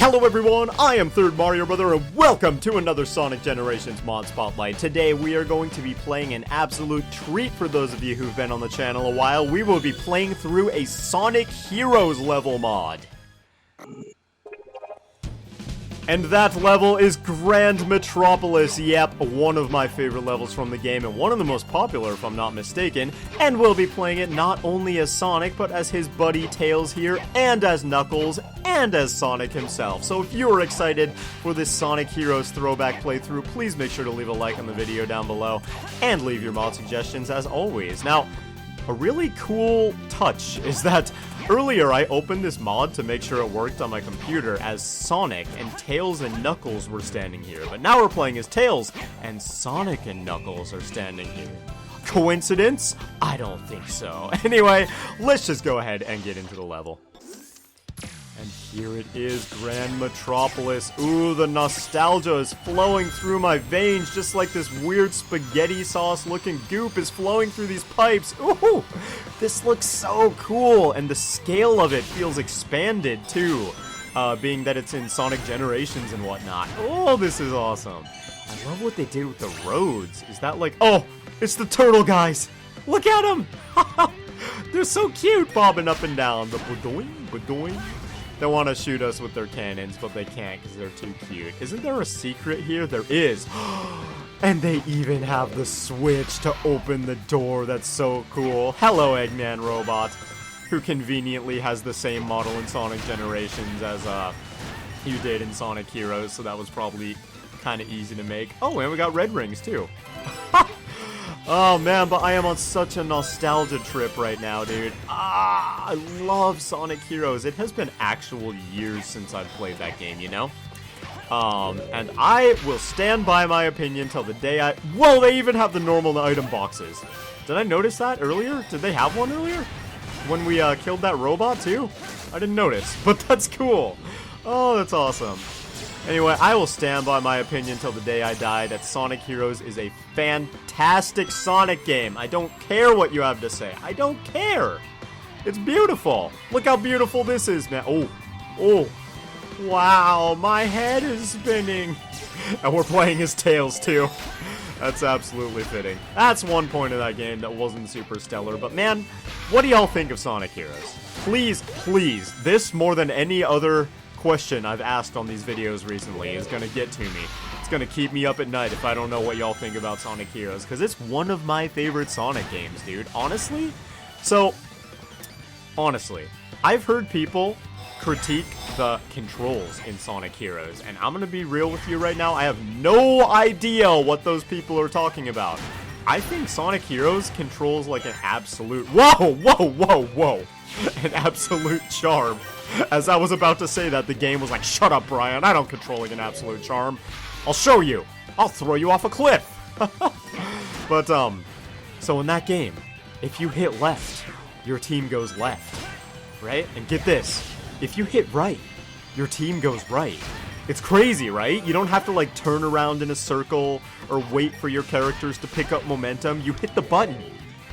Hello everyone, I am ThirdMarioBrother and welcome to another Sonic Generations Mod Spotlight. Today we are going to be playing an absolute treat for those of you who've been on the channel a while. We will be playing through a Sonic Heroes level mod. And that level is Grand Metropolis. Yep, one of my favorite levels from the game and one of the most popular if I'm not mistaken. And we'll be playing it not only as Sonic, but as his buddy Tails here, and as Knuckles, and as Sonic himself. So if you are excited for this Sonic Heroes throwback playthrough, please make sure to leave a like on the video down below, and leave your mod suggestions as always. Now, a really cool touch is that earlier I opened this mod to make sure it worked on my computer as Sonic, and Tails and Knuckles were standing here. But now we're playing as Tails, and Sonic and Knuckles are standing here. Coincidence? I don't think so. Anyway, let's just go ahead and get into the level. And here it is, Grand Metropolis. Ooh, the nostalgia is flowing through my veins, just like this weird spaghetti sauce looking goop is flowing through these pipes. Ooh, this looks so cool, and the scale of it feels expanded too, being that it's in Sonic Generations and whatnot. Oh, this is awesome. I love what they did with the roads. Is that like, oh, it's the turtle guys. Look at them. They're so cute, bobbing up and down. The badoing, badoing. They want to shoot us with their cannons, but they can't because they're too cute. Isn't there a secret here? There is. And they even have the switch to open the door. That's so cool. Hello, Eggman Robot, who conveniently has the same model in Sonic Generations as you did in Sonic Heroes, so that was probably kind of easy to make. Oh, and we got red rings, too. Oh man, but I am on such a nostalgia trip right now, dude. I love Sonic Heroes. It has been actual years since I've played that game, you know? And I will stand by my opinion till the day I... Whoa, they even have the normal item boxes. Did I notice that earlier? Did they have one earlier? When we killed that robot too? I didn't notice, but that's cool. Oh, that's awesome. Anyway, I will stand by my opinion till the day I die that Sonic Heroes is a fantastic Sonic game. I don't care what you have to say. I don't care. It's beautiful. Look how beautiful this is, man. Oh. Wow, my head is spinning. And we're playing as Tails, too. That's absolutely fitting. That's one point of that game that wasn't super stellar. But man, what do y'all think of Sonic Heroes? Please, please, this more than any other question I've asked on these videos recently is gonna get to me. It's gonna keep me up at night if I don't know what y'all think about Sonic Heroes, because it's one of my favorite Sonic games, dude. Honestly? So, honestly, I've heard people critique the controls in Sonic Heroes, and I'm gonna be real with you right now, I have no idea what those people are talking about. I think Sonic Heroes controls like an absolute... Whoa! An absolute charm. As I was about to say that, the game was like, shut up, Brian, I don't control like an absolute charm. I'll show you. I'll throw you off a cliff. But, so in that game, if you hit left, your team goes left, right? And get this, if you hit right, your team goes right. It's crazy, right? You don't have to, like, turn around in a circle or wait for your characters to pick up momentum. You hit the button,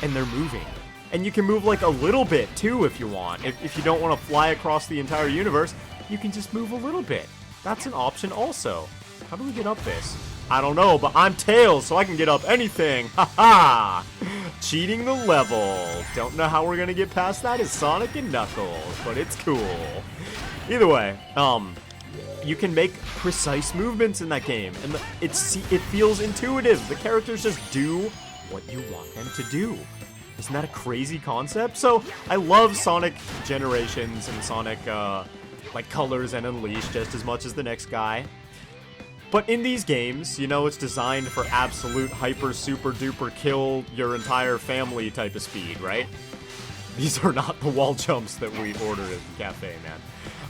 and they're moving. And you can move like a little bit too if you want. If you don't want to fly across the entire universe, you can just move a little bit. That's an option also. How do we get up this? I don't know, but I'm Tails, so I can get up anything. Haha! Cheating the level. Don't know how we're gonna get past that as Sonic and Knuckles, but it's cool. Either way, you can make precise movements in that game, and it feels intuitive. The characters just do what you want them to do. Isn't that a crazy concept? So, I love Sonic Generations and Sonic, like, Colors and Unleashed just as much as the next guy. But in these games, you know, it's designed for absolute hyper super duper kill your entire family type of speed, right? These are not the wall jumps that we ordered at the cafe, man.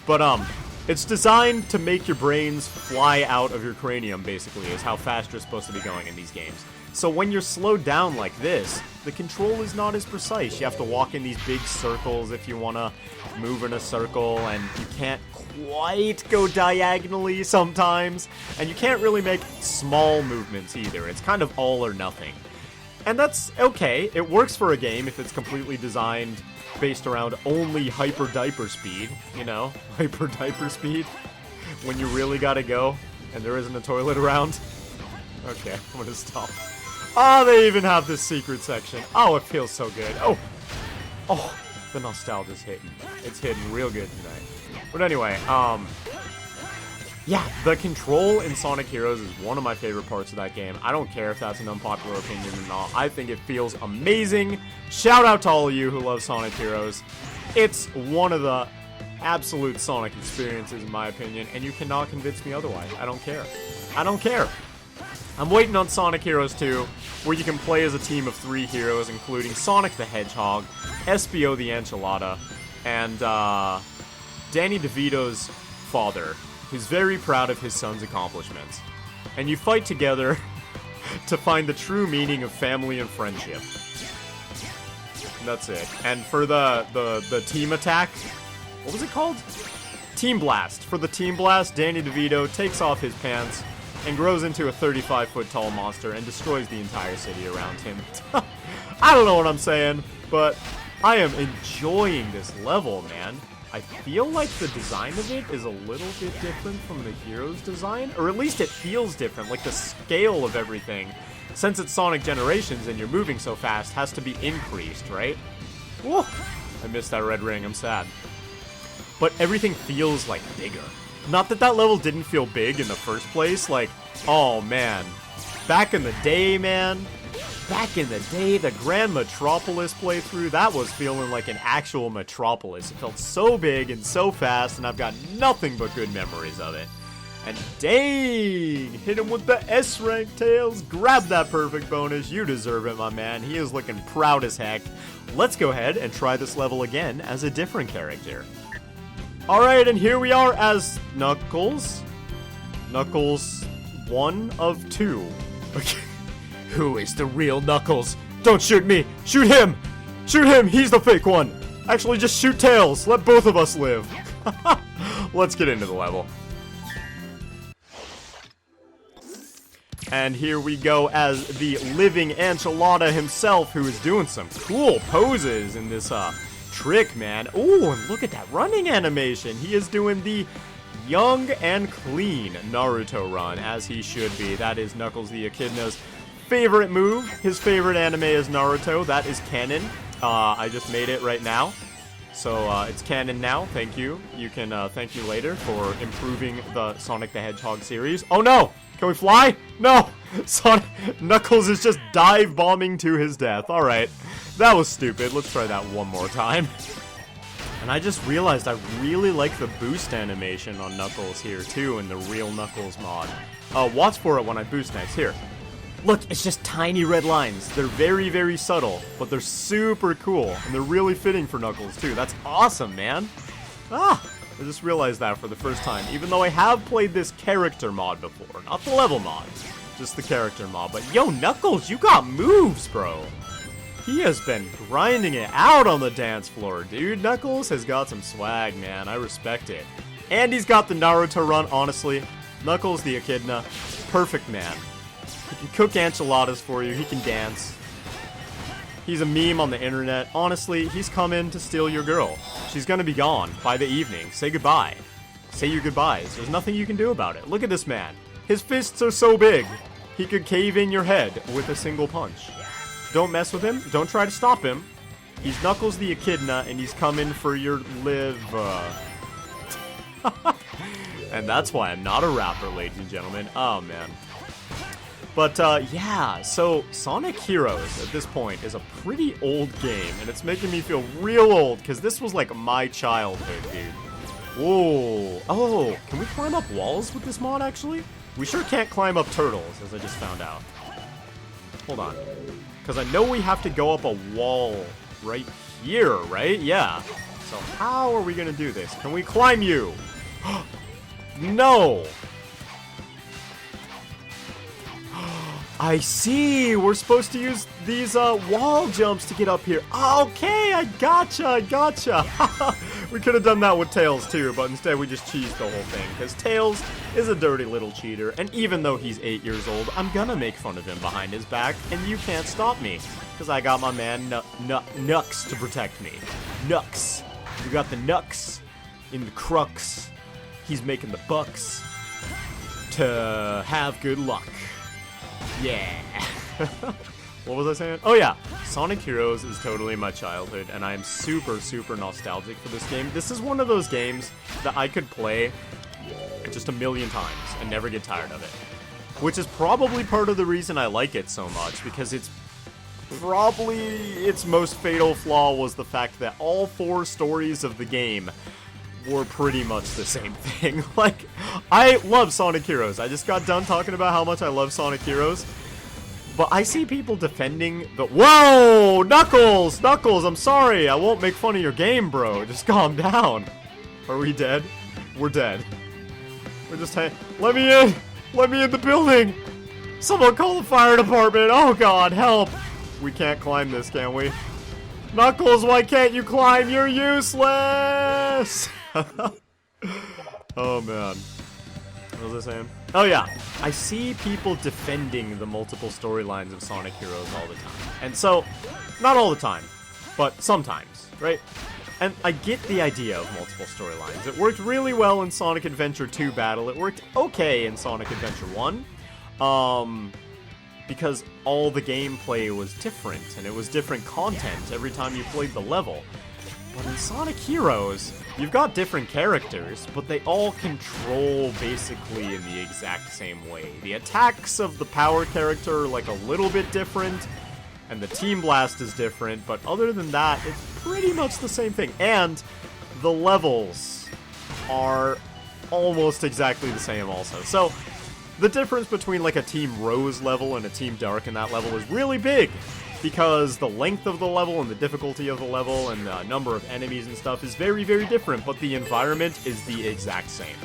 But, it's designed to make your brains fly out of your cranium, basically, is how fast you're supposed to be going in these games. So when you're slowed down like this, the control is not as precise. You have to walk in these big circles if you want to move in a circle, and you can't quite go diagonally sometimes. And you can't really make small movements either. It's kind of all or nothing. And that's okay. It works for a game if it's completely designed based around only hyper diaper speed, you know? Hyper diaper speed. when you really gotta go and there isn't a toilet around. Okay, I'm gonna stop. Oh, they even have this secret section. Oh, it feels so good. Oh, the nostalgia's hitting. It's hitting real good tonight. But anyway, yeah, the control in Sonic Heroes is one of my favorite parts of that game. I don't care if that's an unpopular opinion or not. I think it feels amazing. Shout out to all of you who love Sonic Heroes. It's one of the absolute Sonic experiences in my opinion, and you cannot convince me otherwise. I don't care. I don't care. I'm waiting on Sonic Heroes 2, where you can play as a team of 3 heroes, including Sonic the Hedgehog, Espio the Enchilada, and Danny DeVito's father, who's very proud of his son's accomplishments. And you fight together to find the true meaning of family and friendship. And that's it. And for the team attack, what was it called? Team Blast. For the Team Blast, Danny DeVito takes off his pants and grows into a 35-foot tall monster and destroys the entire city around him. I don't know what I'm saying, but I am enjoying this level, man. I feel like the design of it is a little bit different from the Heroes design, or at least it feels different, like the scale of everything, since it's Sonic Generations and you're moving so fast, has to be increased, right? Whoa! I missed that red ring, I'm sad. But everything feels like bigger. Not that that level didn't feel big in the first place, like, oh man, back in the day, man, back in the day, the Grand Metropolis playthrough, that was feeling like an actual metropolis. It felt so big and so fast, and I've got nothing but good memories of it. And dang, hit him with the S rank, Tails. Grab that perfect bonus. You deserve it, my man. He is looking proud as heck. Let's go ahead and try this level again as a different character. Alright, and here we are as Knuckles. Knuckles 1 of 2. Okay. Who is the real Knuckles? Don't shoot me! Shoot him! Shoot him! He's the fake one! Actually, just shoot Tails! Let both of us live! Let's get into the level. And here we go as the living Enchilada himself, who is doing some cool poses in this, trick, man. Oh, and look at that running animation. He is doing the young and clean Naruto run, as he should be. That is Knuckles the Echidna's favorite move. His favorite anime is Naruto. That is canon. I just made it right now. So, it's canon now. Thank you. You can, thank me later for improving the Sonic the Hedgehog series. Oh, no! Can we fly? No! Sonic Knuckles is just dive bombing to his death. Alright. That was stupid. Let's try that one more time. And I just realized I really like the boost animation on Knuckles here, too, in the real Knuckles mod. Watch for it when I boost next. Here. Look, it's just tiny red lines. They're very, very subtle, but they're super cool. And they're really fitting for Knuckles, too. That's awesome, man. Ah! I just realized that for the first time, even though I have played this character mod before. Not the level mod, just the character mod. But yo, Knuckles, you got moves, bro. He has been grinding it out on the dance floor, dude. Knuckles has got some swag, man. I respect it. And he's got the Naruto run, honestly. Knuckles the Echidna, perfect man. He can cook enchiladas for you, he can dance. He's a meme on the internet. Honestly, he's coming to steal your girl. She's gonna be gone by the evening. Say goodbye. Say your goodbyes. There's nothing you can do about it. Look at this man. His fists are so big, he could cave in your head with a single punch. Don't mess with him. Don't try to stop him. He's Knuckles the Echidna, and he's coming for your liver. And that's why I'm not a rapper, ladies and gentlemen. Oh, man. But, yeah, so Sonic Heroes at this point is a pretty old game, and it's making me feel real old, because this was like my childhood, dude. Whoa. Oh, can we climb up walls with this mod, actually? We sure can't climb up turtles, as I just found out. Hold on. Because I know we have to go up a wall right here, right? Yeah. So how are we going to do this? Can we climb you? No! I see! We're supposed to use these wall jumps to get up here. Okay, I gotcha! We could have done that with Tails too, but instead we just cheesed the whole thing. Because Tails is a dirty little cheater, and even though he's 8 years old, I'm gonna make fun of him behind his back, and you can't stop me. Because I got my man Nux to protect me. Nux. We got the Nux in the crux. He's making the bucks to have good luck. Yeah. What was I saying? Oh yeah, Sonic Heroes is totally my childhood, and I am super, super nostalgic for this game. This is one of those games that I could play just a million times and never get tired of it. Which is probably part of the reason I like it so much, because it's probably its most fatal flaw was the fact that all 4 stories of the game were pretty much the same thing. Like, I love Sonic Heroes. I just got done talking about how much I love Sonic Heroes. But I see people defending the— Whoa! Knuckles! Knuckles, I'm sorry. I won't make fun of your game, bro. Just calm down. Are we dead? We're dead. We're just— Let me in! Let me in the building! Someone call the fire department! Oh god, help! We can't climb this, can we? Knuckles, why can't you climb? You're useless! Oh man. What was I saying? Oh yeah, I see people defending the multiple storylines of Sonic Heroes all the time. And so, not all the time, but sometimes, right? And I get the idea of multiple storylines. It worked really well in Sonic Adventure 2 Battle. It worked okay in Sonic Adventure 1. Because all the gameplay was different, and it was different content every time you played the level. But in Sonic Heroes, you've got different characters, but they all control basically in the exact same way. The attacks of the power character are like a little bit different, and the Team Blast is different, but other than that, it's pretty much the same thing. And the levels are almost exactly the same also. So, the difference between like a Team Rose level and a Team Dark in that level is really big, because the length of the level and the difficulty of the level and the number of enemies and stuff is very, very different, but the environment is the exact same.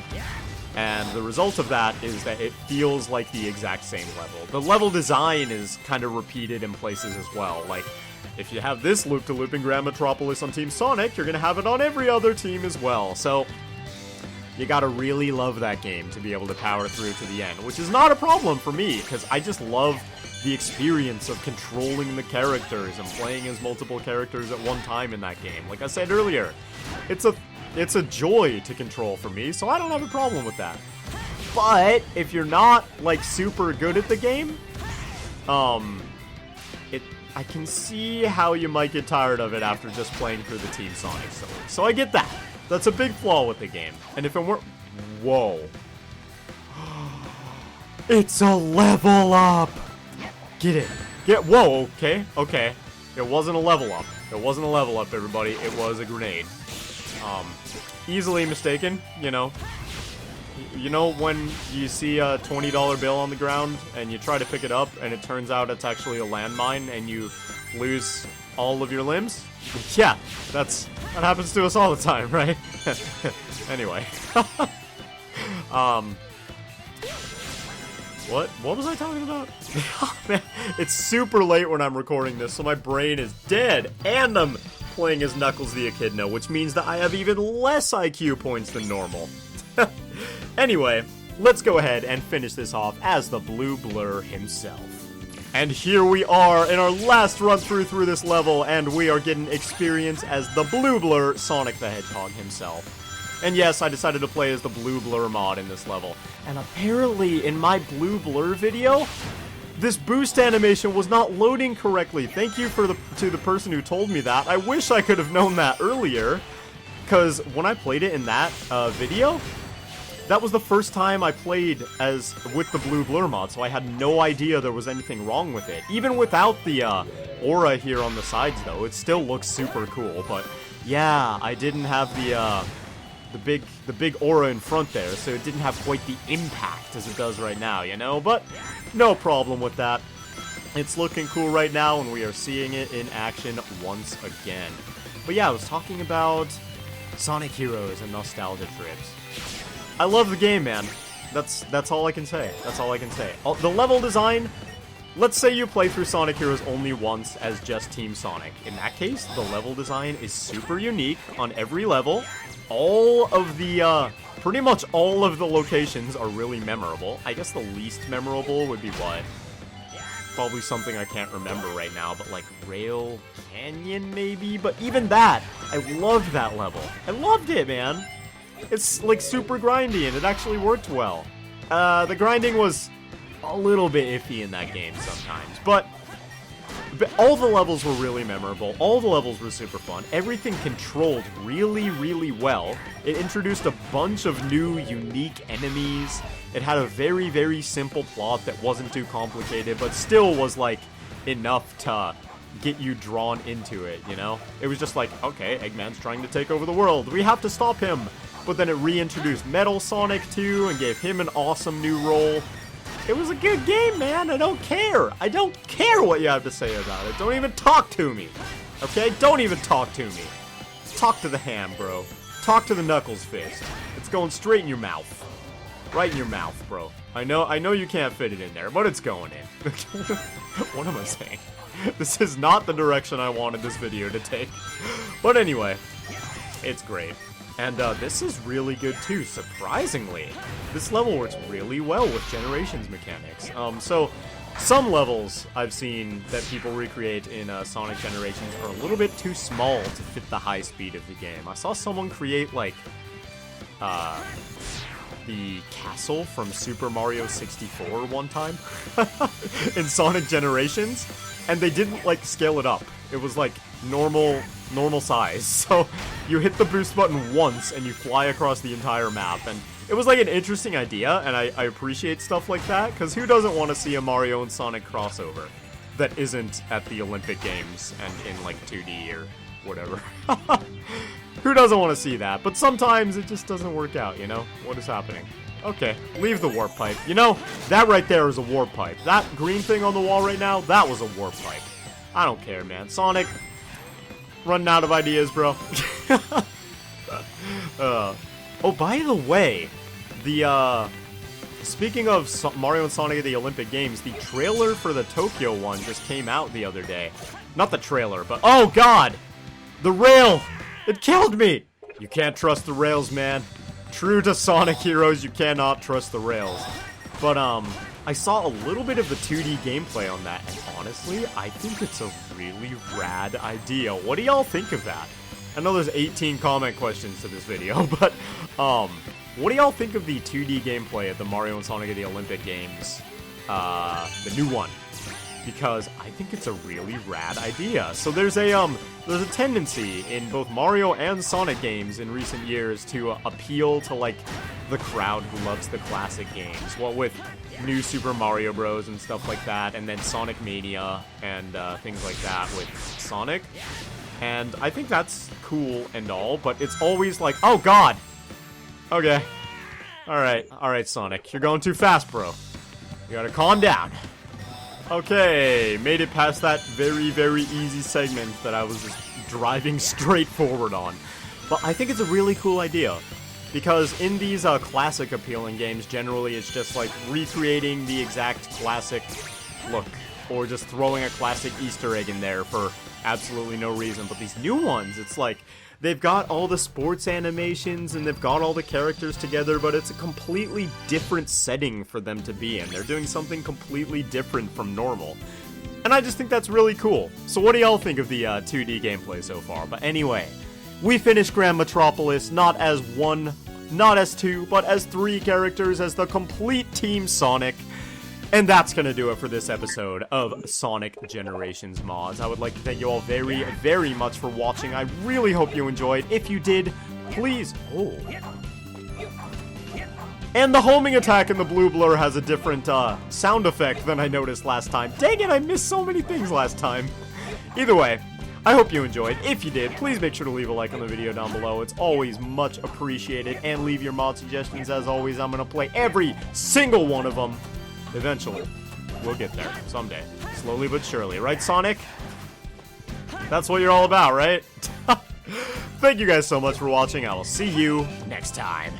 And the result of that is that it feels like the exact same level. The level design is kind of repeated in places as well. Like, if you have this loop-to-loop in Grand Metropolis on Team Sonic, you're going to have it on every other team as well. So, you gotta really love that game to be able to power through to the end, which is not a problem for me, because I just love the experience of controlling the characters and playing as multiple characters at one time in that game. Like I said earlier, it's a joy to control for me, so I don't have a problem with that. But if you're not like super good at the game, I can see how you might get tired of it after just playing through the Team Sonic story. So I get that. That's a big flaw with the game. And if it weren't— Whoa. It's a level up! Get it. Whoa, okay, okay. It wasn't a level up. It wasn't a level up, everybody. It was a grenade. Easily mistaken, you know. You know when you see a $20 bill on the ground and you try to pick it up and it turns out it's actually a landmine and you lose all of your limbs? Yeah, that happens to us all the time, right? Anyway. What was I talking about? Oh, man, it's super late when I'm recording this, so my brain is dead, and I'm playing as Knuckles the Echidna, which means that I have even less IQ points than normal. Anyway, let's go ahead and finish this off as the Blue Blur himself. And here we are in our last run through this level, and we are getting experience as the Blue Blur Sonic the Hedgehog himself. And yes, I decided to play as the Blue Blur mod in this level. And apparently, in my Blue Blur video, this boost animation was not loading correctly. Thank you to the person who told me that. I wish I could have known that earlier, because when I played it in that video, that was the first time I played with the Blue Blur mod, so I had no idea there was anything wrong with it. Even without the aura here on the sides, though, it still looks super cool. But yeah, I didn't have the big aura in front there, so it didn't have quite the impact as it does right now, you know? But no problem with that. It's looking cool right now, and we are seeing it in action once again. But yeah, I was talking about Sonic Heroes and nostalgia trips. I love the game, man. That's all I can say. That's all I can say. The level design, let's say you play through Sonic Heroes only once as just Team Sonic. In that case, the level design is super unique on every level. All of the, pretty much all of the locations are really memorable. I guess the least memorable would be what? Probably something I can't remember right now, but like Rail Canyon maybe? But even that, I loved that level. I loved it, man. It's like super grindy, and it actually worked well. The grinding was a little bit iffy in that game sometimes, but all the levels were really memorable. All the levels were super fun. Everything controlled really, really well. It introduced a bunch of new, unique enemies. It had a very, very simple plot that wasn't too complicated, but still was, like, enough to get you drawn into it, you know? It was just like, okay, Eggman's trying to take over the world. We have to stop him. But then it reintroduced Metal Sonic 2 and gave him an awesome new role. It was a good game, man. I don't care. I don't care what you have to say about it. Don't even talk to me. Okay? Don't even talk to me. Talk to the hand, bro. Talk to the Knuckles fist. It's going straight in your mouth. Right in your mouth, bro. I know you can't fit it in there, but it's going in. What am I saying? This is not the direction I wanted this video to take. But anyway, it's great. And this is really good too, surprisingly. This level works really well with Generations mechanics. So, some levels I've seen that people recreate in Sonic Generations are a little bit too small to fit the high speed of the game. I saw someone create, like, the castle from Super Mario 64 one time in Sonic Generations, and they didn't, like, scale it up. It was, like, normal size. So you hit the boost button once and you fly across the entire map, and it was like an interesting idea, and I appreciate stuff like that, because who doesn't want to see a Mario and Sonic crossover that isn't at the Olympic Games and in like 2D or whatever? Who doesn't want to see that? But sometimes it just doesn't work out, you know? What is happening? Okay, leave the warp pipe. You know, that right there is a warp pipe. That green thing on the wall right now, that was a warp pipe. I don't care, man. Sonic, running out of ideas, bro. Oh, by the way, speaking of Mario and Sonic at the Olympic Games, the trailer for the Tokyo one just came out the other day. Not the trailer, but, oh god! The rail! It killed me! You can't trust the rails, man. True to Sonic Heroes, you cannot trust the rails. But, I saw a little bit of the 2D gameplay on that, and honestly, I think it's a really rad idea. What do y'all think of that? I know there's 18 comment questions to this video, but, what do y'all think of the 2D gameplay at the Mario and Sonic at the Olympic Games? The new one. Because I think it's a really rad idea. So there's a tendency in both Mario and Sonic games in recent years to appeal to, like, the crowd who loves the classic games. What with new Super Mario Bros. And stuff like that, and then Sonic Mania and things like that with Sonic. And I think that's cool and all, but it's always like, oh god! Okay. Alright, Sonic. You're going too fast, bro. You gotta calm down. Okay, made it past that very, very easy segment that I was just driving straight forward on. But I think it's a really cool idea. Because in these classic appealing games, generally it's just like recreating the exact classic look. Or just throwing a classic Easter egg in there for absolutely no reason. But these new ones, it's like, they've got all the sports animations and they've got all the characters together, but it's a completely different setting for them to be in. They're doing something completely different from normal. And I just think that's really cool. So what do y'all think of the 2D gameplay so far? But anyway, we finished Grand Metropolis not as one, not as two, but as three characters as the complete Team Sonic. And that's gonna do it for this episode of Sonic Generations Mods. I would like to thank you all very, very much for watching. I really hope you enjoyed. If you did, please... Oh. And the homing attack in the blue blur has a different sound effect than I noticed last time. Dang it, I missed so many things last time. Either way, I hope you enjoyed. If you did, please make sure to leave a like on the video down below. It's always much appreciated. And leave your mod suggestions. As always, I'm gonna play every single one of them. Eventually. We'll get there. Someday. Slowly but surely. Right, Sonic? That's what you're all about, right? Thank you guys so much for watching. I will see you next time.